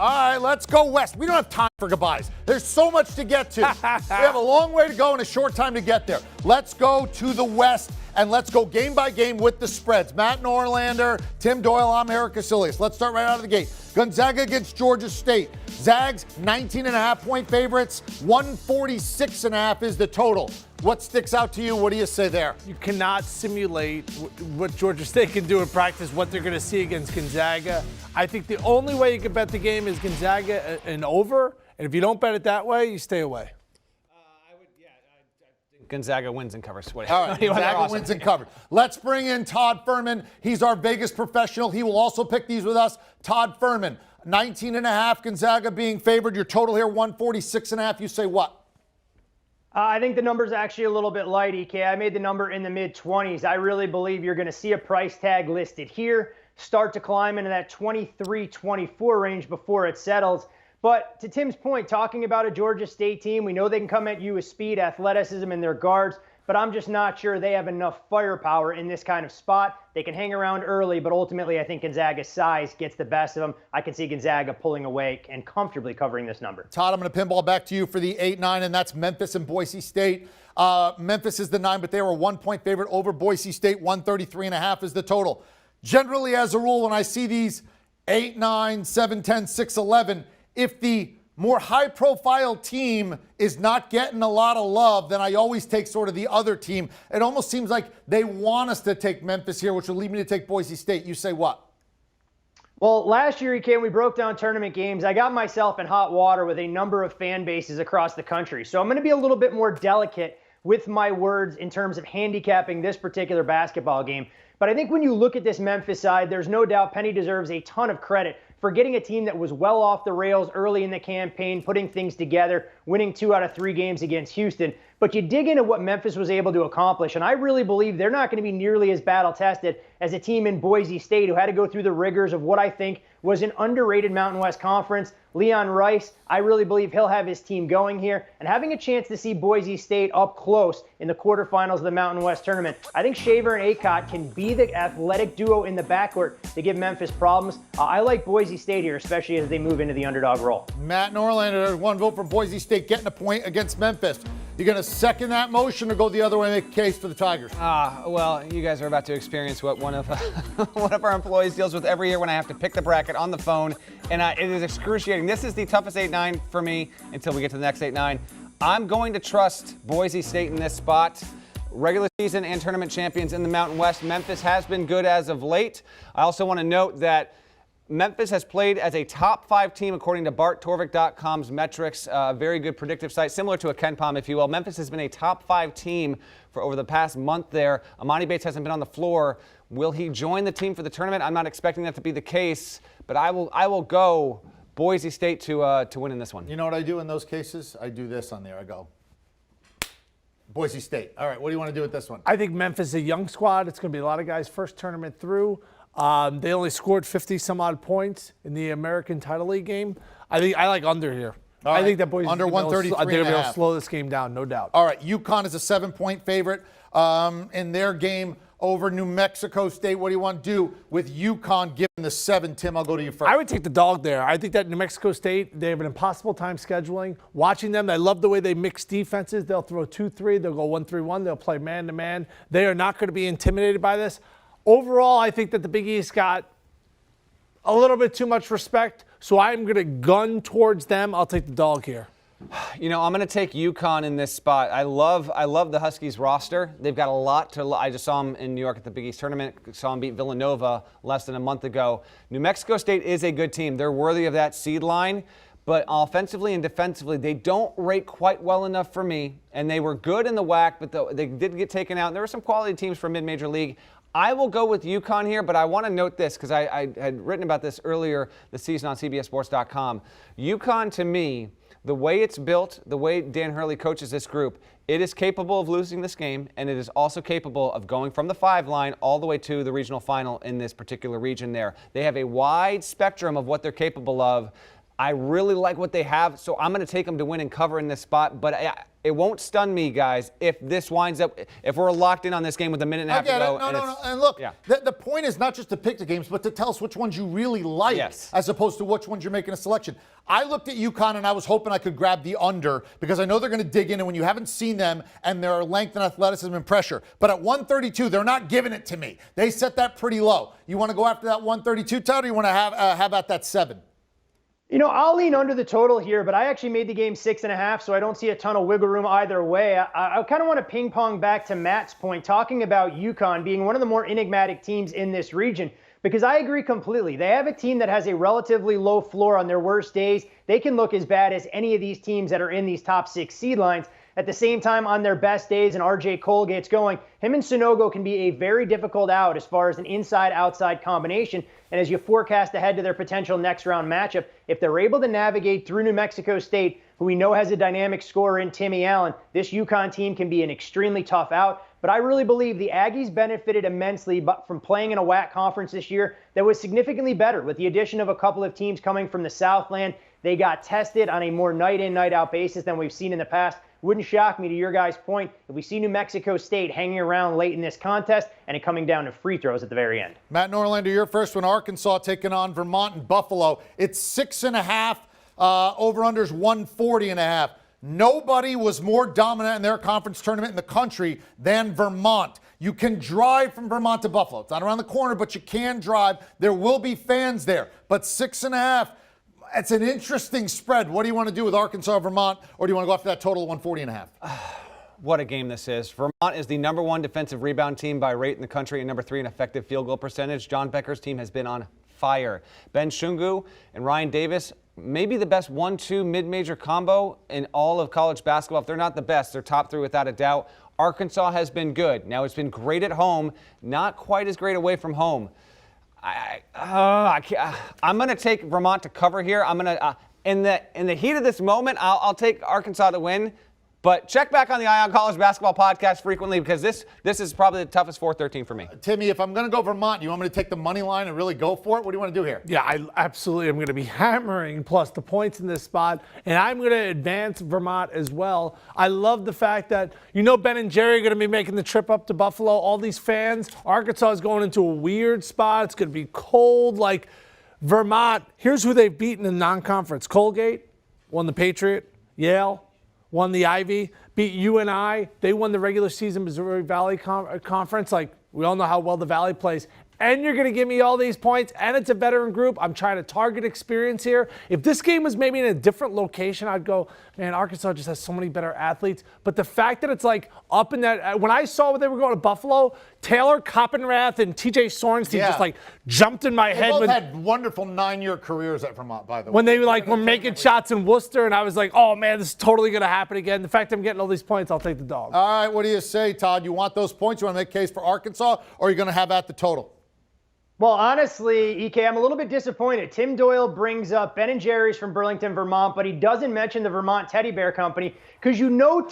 All right, let's go west. We don't have time for goodbyes. There's so much to get to. We have a long way to go and a short time to get there. Let's go to the west, and let's go game by game with the spreads. Matt Norlander, Tim Doyle, I'm Eric Casilius. Let's start right out of the gate. Gonzaga against Georgia State. Zags, 19.5-point favorites. 146.5 is the total. What sticks out to you? What do you say there? You cannot simulate what Georgia State can do in practice, what they're going to see against Gonzaga. I think the only way you can bet the game is Gonzaga and over. And if you don't bet it that way, you stay away. I think Gonzaga wins and covers. All right, Gonzaga wins and covers. Let's bring in Todd Furman. He's our Vegas professional. He will also pick these with us. Todd Furman, 19.5, Gonzaga being favored. Your total here, 146.5. You say what? I think the number's actually a little bit light, EK. I made the number in the mid-20s. I really believe you're going to see a price tag listed here, start to climb into that 23-24 range before it settles. But to Tim's point, talking about a Georgia State team, we know they can come at you with speed, athleticism, and their guards, but I'm just not sure they have enough firepower in this kind of spot. They can hang around early, but ultimately I think Gonzaga's size gets the best of them. I can see Gonzaga pulling away and comfortably covering this number. Todd, I'm going to pinball back to you for the 8-9, and that's Memphis and Boise State. Memphis is the 9, but they were a 1-point favorite over Boise State. 133.5 is the total. Generally, as a rule, when I see these 8-9, 7-10, 6-11, if the more high-profile team is not getting a lot of love, then I always take sort of the other team. It almost seems like they want us to take Memphis here, which will lead me to take Boise State. You say what? Well, last year, EK, we broke down tournament games. I got myself in hot water with a number of fan bases across the country. So I'm going to be a little bit more delicate with my words in terms of handicapping this particular basketball game. But I think when you look at this Memphis side, there's no doubt Penny deserves a ton of credit for getting a team that was well off the rails early in the campaign, putting things together, winning 2 out of 3 games against Houston. But you dig into what Memphis was able to accomplish, and I really believe they're not going to be nearly as battle-tested as a team in Boise State who had to go through the rigors of what I think was an underrated Mountain West Conference. Leon Rice, I really believe he'll have his team going here. And having a chance to see Boise State up close in the quarterfinals of the Mountain West Tournament, I think Shaver and Aycott can be the athletic duo in the backcourt to give Memphis problems. I like Boise State here, especially as they move into the underdog role. Matt Norlander, 1 vote for Boise State, getting a point against Memphis. You going to second that motion or go the other way and make a case for the Tigers? Well, you guys are about to experience what one of one of our employees deals with every year when I have to pick the bracket on the phone, and it is excruciating. This is the toughest 8-9 for me until we get to the next 8-9. I'm going to trust Boise State in this spot. Regular season and tournament champions in the Mountain West. Memphis has been good as of late. I also want to note that Memphis has played as a top 5 team according to BartTorvik.com's metrics, a very good predictive site, similar to a KenPom, if you will. Memphis has been a top 5 team for over the past month there. Amani Bates hasn't been on the floor. Will he join the team for the tournament? I'm not expecting that to be the case, but I will go Boise State to win in this one. You know what I do in those cases? I do this on there. I go Boise State. All right, what do you want to do with this one? I think Memphis is a young squad. It's going to be a lot of guys first tournament through. They only scored 50-some-odd points in the American Title League game. I like under here. All right. I think that Boise under 133.5. They're going to be able to slow this game down, no doubt. All right, UConn is a 7-point favorite in their game over New Mexico State. What do you want to do with UConn given the 7? Tim, I'll go to you first. I would take the dog there. I think that New Mexico State, they have an impossible time scheduling. Watching them, I love the way they mix defenses. They'll throw 2-3. They'll go 1-3-1. They'll play man-to-man. They are not going to be intimidated by this. Overall, I think that the Big East got a little bit too much respect, so I'm going to gun towards them. I'll take the dog here. You know, I'm going to take UConn in this spot. I love the Huskies roster. They've got a lot to. I just saw them in New York at the Big East tournament. Saw them beat Villanova less than a month ago. New Mexico State is a good team. They're worthy of that seed line. But offensively and defensively, they don't rate quite well enough for me. And they were good in the WAC, but they did get taken out. And there were some quality teams from mid-major league. I will go with UConn here, but I want to note this because I had written about this earlier this season on CBSSports.com. UConn, to me, the way it's built, the way Dan Hurley coaches this group, it is capable of losing this game, and it is also capable of going from the 5 line all the way to the regional final in this particular region there. They have a wide spectrum of what they're capable of. I really like what they have, so I'm going to take them to win and cover in this spot. But it won't stun me, guys, if this winds up, if we're locked in on this game with a minute and a half to go. No. And look, the point is not just to pick the games, but to tell us which ones you really like, as opposed to which ones you're making a selection. I looked at UConn and I was hoping I could grab the under because I know they're going to dig in, and when you haven't seen them and their length and athleticism and pressure. But at 132, they're not giving it to me. They set that pretty low. You want to go after that 132, Todd, or you want to have at that 7? You know, I'll lean under the total here, but I actually made the game 6.5, so I don't see a ton of wiggle room either way. I kind of want to ping pong back to Matt's point, talking about UConn being one of the more enigmatic teams in this region, because I agree completely. They have a team that has a relatively low floor on their worst days. They can look as bad as any of these teams that are in these top 6 seed lines. At the same time, on their best days, and RJ Cole gets going, him and Sonogo can be a very difficult out as far as an inside-outside combination. And as you forecast ahead to their potential next-round matchup, if they're able to navigate through New Mexico State, who we know has a dynamic scorer in Timmy Allen, this UConn team can be an extremely tough out. But I really believe the Aggies benefited immensely from playing in a WAC conference this year that was significantly better. With the addition of a couple of teams coming from the Southland, they got tested on a more night-in, night-out basis than we've seen in the past. Wouldn't shock me, to your guys' point, if we see New Mexico State hanging around late in this contest and it coming down to free throws at the very end. Matt Norlander, your first one. Arkansas taking on Vermont and Buffalo. It's 6.5. Over-under's 140.5. Nobody was more dominant in their conference tournament in the country than Vermont. You can drive from Vermont to Buffalo. It's not around the corner, but you can drive. There will be fans there. But 6.5, it's an interesting spread. What do you want to do with Arkansas, Vermont, or do you want to go after that total of 140.5? What a game this is. Vermont is the #1 defensive rebound team by rate in the country and #3 in effective field goal percentage. John Becker's team has been on fire. Ben Shungu and Ryan Davis, maybe the best 1-2 mid-major combo in all of college basketball. If they're not the best, they're top 3 without a doubt. Arkansas has been good. Now, it's been great at home, not quite as great away from home. I'm going to take Vermont to cover here. I'm going to, in the heat of this moment, I'll take Arkansas to win. But check back on the Eye on College Basketball podcast frequently, because this is probably the toughest 4-13 for me. Timmy, if I'm going to go Vermont, you want me to take the money line and really go for it? What do you want to do here? Yeah, I absolutely am going to be hammering plus the points in this spot, and I'm going to advance Vermont as well. I love the fact that, Ben and Jerry are going to be making the trip up to Buffalo. All these fans. Arkansas is going into a weird spot. It's going to be cold. Like Vermont, here's who they've beaten in non-conference. Colgate won the Patriot. Yale won the Ivy, beat UNI. They won the regular season Missouri Valley Conference. Like, we all know how well the Valley plays. And you're going to give me all these points, and it's a veteran group. I'm trying to target experience here. If this game was maybe in a different location, I'd go, man, Arkansas just has so many better athletes. But the fact that it's like up in that, when I saw they were going to Buffalo, Taylor Coppenrath and TJ Sorensen just like jumped in my head. They both had wonderful 9-year careers at Vermont, by the way. When they were making shots in Worcester, and I was like, oh man, this is totally going to happen again. The fact I'm getting all these points, I'll take the dog. All right, what do you say, Todd? You want those points? You want to make a case for Arkansas, or are you going to have at the total? Well, honestly, EK, I'm a little bit disappointed. Tim Doyle brings up Ben & Jerry's from Burlington, Vermont, but he doesn't mention the Vermont Teddy Bear Company, because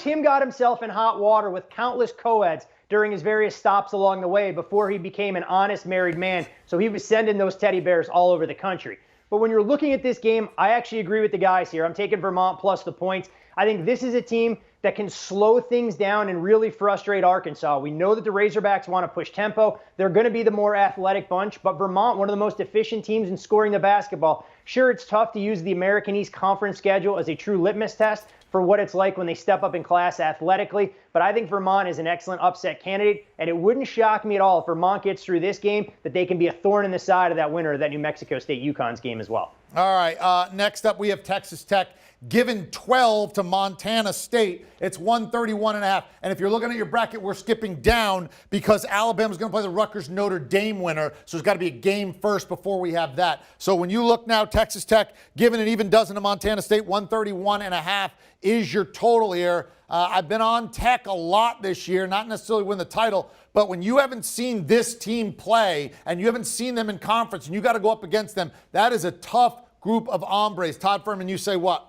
Tim got himself in hot water with countless co-eds during his various stops along the way before he became an honest married man. So he was sending those teddy bears all over the country. But when you're looking at this game, I actually agree with the guys here. I'm taking Vermont plus the points. I think this is a team that can slow things down and really frustrate Arkansas. We know that the Razorbacks want to push tempo. They're going to be the more athletic bunch, but Vermont, one of the most efficient teams in scoring the basketball. Sure, it's tough to use the American East Conference schedule as a true litmus test for what it's like when they step up in class athletically, but I think Vermont is an excellent upset candidate, and it wouldn't shock me at all if Vermont gets through this game that they can be a thorn in the side of that winner of that New Mexico State UConn's game as well. All right, next up we have Texas Tech giving 12 to Montana State. It's 131.5. And if you're looking at your bracket, we're skipping down because Alabama's going to play the Rutgers Notre Dame winner. So there's got to be a game first before we have that. So when you look now, Texas Tech giving an even dozen to Montana State, 131.5 is your total here. I've been on Tech a lot this year, not necessarily win the title, but when you haven't seen this team play and you haven't seen them in conference and you got to go up against them, that is a tough group of hombres. Todd Furman, you say what?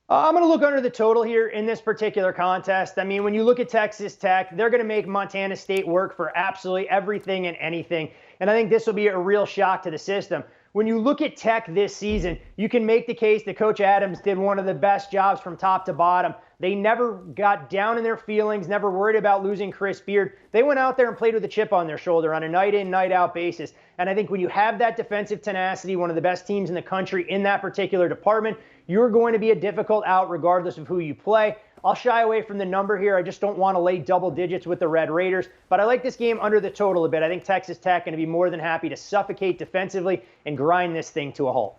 I'm going to look under the total here in this particular contest. I mean, when you look at Texas Tech, they're going to make Montana State work for absolutely everything and anything. And I think this will be a real shock to the system. When you look at Tech this season, you can make the case that Coach Adams did one of the best jobs from top to bottom. They never got down in their feelings, never worried about losing Chris Beard. They went out there and played with a chip on their shoulder on a night-in, night-out basis. And I think when you have that defensive tenacity, one of the best teams in the country in that particular department, you're going to be a difficult out regardless of who you play. I'll shy away from the number here. I just don't want to lay double digits with the Red Raiders. But I like this game under the total a bit. I think Texas Tech going to be more than happy to suffocate defensively and grind this thing to a halt.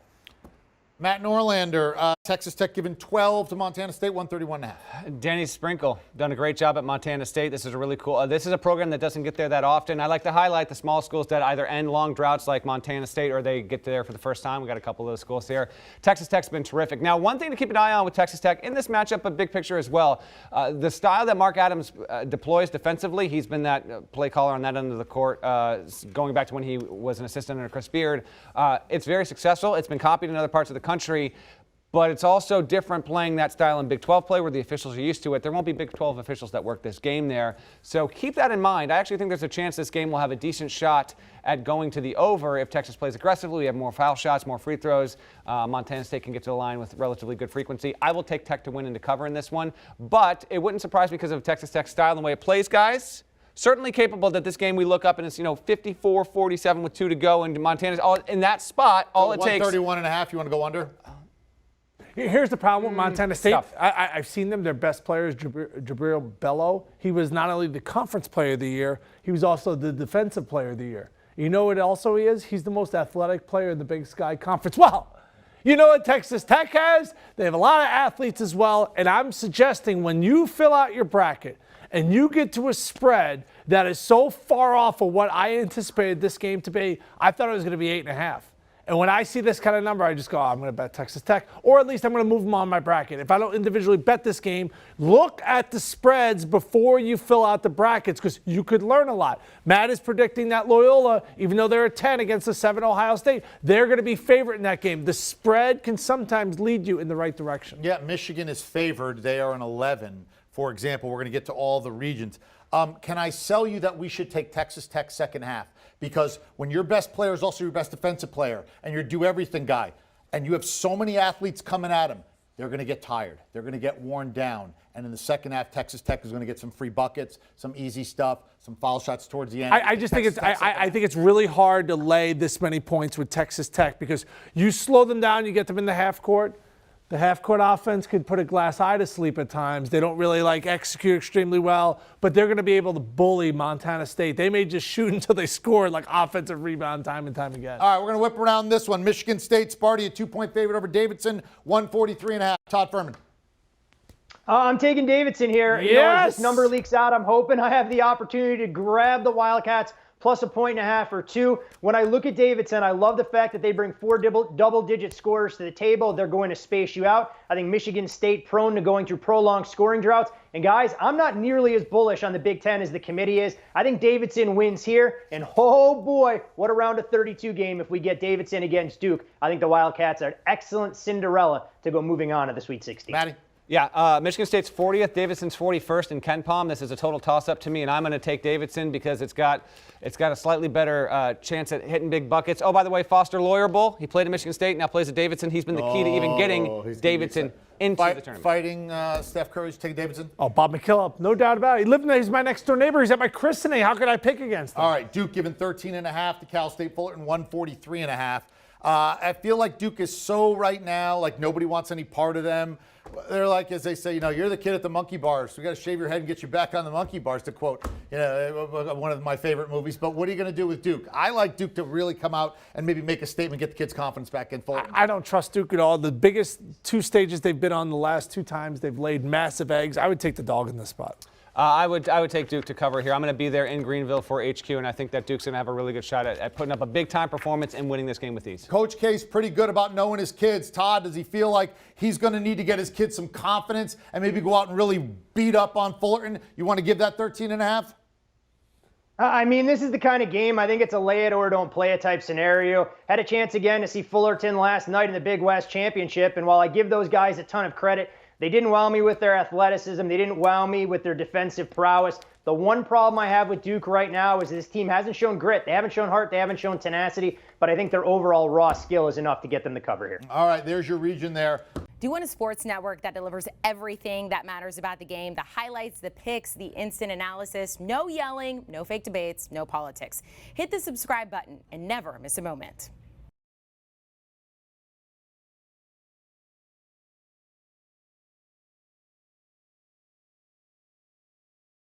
Matt Norlander, Texas Tech giving 12 to Montana State, 131.5. Danny Sprinkle done a great job at Montana State. This is a really cool. This is a program that doesn't get there that often. I like to highlight the small schools that either end long droughts like Montana State or they get there for the first time. We got a couple of those schools there. Texas Tech's been terrific. Now, one thing to keep an eye on with Texas Tech in this matchup, a big picture as well. The style that Mark Adams deploys defensively, he's been that play caller on that end of the court going back to when he was an assistant under Chris Beard. It's very successful. It's been copied in other parts of the country. But it's also different playing that style in Big 12 play where the officials are used to it. There won't be Big 12 officials that work this game there. So keep that in mind. I actually think there's a chance this game will have a decent shot at going to the over if Texas plays aggressively. We have more foul shots, more free throws. Montana State can get to the line with relatively good frequency. I will take Tech to win and to cover in this one. But it wouldn't surprise me because of Texas Tech's style and the way it plays, guys. Certainly capable that this game we look up and it's 54-47 with 2 to go, and Montana's all in that spot. All it takes 131.5. You want to go under? Here's the problem with Montana State. I've seen them. Their best player is Jabril Bello. He was not only the conference player of the year, he was also the defensive player of the year. You know what also he is? He's the most athletic player in the Big Sky Conference. Well, you know what Texas Tech has? They have a lot of athletes as well, and I'm suggesting when you fill out your bracket and you get to a spread that is so far off of what I anticipated this game to be, I thought it was going to be 8.5. And when I see this kind of number, I just go, I'm going to bet Texas Tech, or at least I'm going to move them on my bracket. If I don't individually bet this game, look at the spreads before you fill out the brackets because you could learn a lot. Matt is predicting that Loyola, even though they're a 10 against the 7 Ohio State, they're going to be favorite in that game. The spread can sometimes lead you in the right direction. Yeah, Michigan is favored. They are an 11. For example, we're going to get to all the regions. Can I sell you that we should take Texas Tech second half? Because when your best player is also your best defensive player and your do-everything guy, and you have so many athletes coming at him, they're going to get tired. They're going to get worn down. And in the second half, Texas Tech is going to get some free buckets, some easy stuff, some foul shots towards the end. I think it's really hard to lay this many points with Texas Tech because you slow them down, you get them in the half court. The half-court offense could put a glass eye to sleep at times. They don't really execute extremely well, but they're going to be able to bully Montana State. They may just shoot until they score offensive rebound time and time again. All right, we're going to whip around this one. Michigan State, Sparty, a 2-point favorite over Davidson, 143.5. Todd Furman. I'm taking Davidson here. Yes. You know, as this number leaks out, I'm hoping I have the opportunity to grab the Wildcats plus 1.5 or 2. When I look at Davidson, I love the fact that they bring 4 double-digit scorers to the table. They're going to space you out. I think Michigan State prone to going through prolonged scoring droughts. And guys, I'm not nearly as bullish on the Big Ten as the committee is. I think Davidson wins here. And oh boy, what a round of 32 game if we get Davidson against Duke. I think the Wildcats are an excellent Cinderella to go moving on to the Sweet 16. Matty? Yeah, Michigan State's 40th, Davidson's 41st in Ken Palm. This is a total toss-up to me, and I'm going to take Davidson because it's got a slightly better chance at hitting big buckets. Oh, by the way, Foster Loyerbull, he played at Michigan State, now plays at Davidson. He's been the key to even getting Davidson into the tournament. Fighting Steph Curry, take Davidson? Oh, Bob McKillop, no doubt about it. He lived there. He's my next-door neighbor. He's at my christening. How could I pick against him? All right, Duke giving 13.5 to Cal State Fullerton, 143.5. I feel like Duke is so right now, like nobody wants any part of them. They're like, as they say, you're the kid at the monkey bars. We got to shave your head and get you back on the monkey bars, to quote, one of my favorite movies. But what are you going to do with Duke? I like Duke to really come out and maybe make a statement, get the kids' confidence back in Fullerton. I don't trust Duke at all. The biggest 2 stages they've been on the last 2 times, they've laid massive eggs. I would take the dog in this spot. I would take Duke to cover here. I'm going to be there in Greenville for HQ, and I think that Duke's going to have a really good shot at putting up a big-time performance and winning this game with ease. Coach K's pretty good about knowing his kids. Todd, does he feel like he's going to need to get his kids some confidence and maybe go out and really beat up on Fullerton? You want to give that 13.5? I mean, this is the kind of game, I think it's a lay it or don't play it type scenario. Had a chance again to see Fullerton last night in the Big West Championship, and while I give those guys a ton of credit, they didn't wow me with their athleticism. They didn't wow me with their defensive prowess. The one problem I have with Duke right now is this team hasn't shown grit. They haven't shown heart. They haven't shown tenacity. But I think their overall raw skill is enough to get them the cover here. All right, there's your region there. Do you want a sports network that delivers everything that matters about the game? The highlights, the picks, the instant analysis. No yelling, no fake debates, no politics. Hit the subscribe button and never miss a moment.